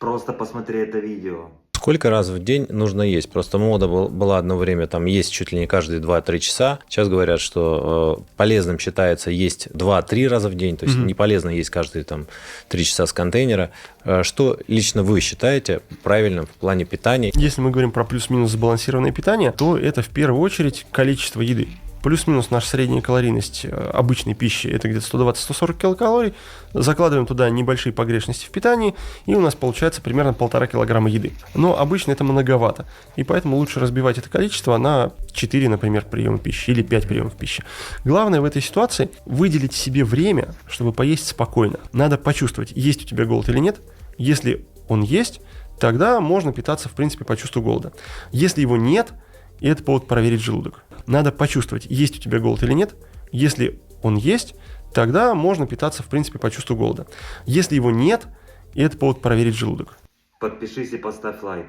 Просто посмотри это видео. Сколько раз в день нужно есть? Просто мода была одно время там есть чуть ли не каждые 2-3 часа. Сейчас говорят, что полезным считается есть 2-3 раза в день, то есть не полезно есть каждые там 3 часа с контейнера. Что лично вы считаете правильным в плане питания? Если мы говорим про плюс-минус сбалансированное питание, то это в первую очередь количество еды. Плюс-минус наша средняя калорийность обычной пищи – это где-то 120-140 килокалорий. Закладываем туда небольшие погрешности в питании, и у нас получается примерно 1,5 килограмма еды. Но обычно это многовато, и поэтому лучше разбивать это количество на 4, например, приема пищи или 5 приемов пищи. Главное в этой ситуации – выделить себе время, чтобы поесть спокойно. Надо почувствовать, есть у тебя голод или нет. Если он есть, тогда можно питаться, в принципе, по чувству голода. Если его нет, и это повод проверить желудок. Надо почувствовать, есть у тебя голод или нет. Если он есть, тогда можно питаться, в принципе, по чувству голода. Если его нет, и это повод проверить желудок. Подпишись и поставь лайк.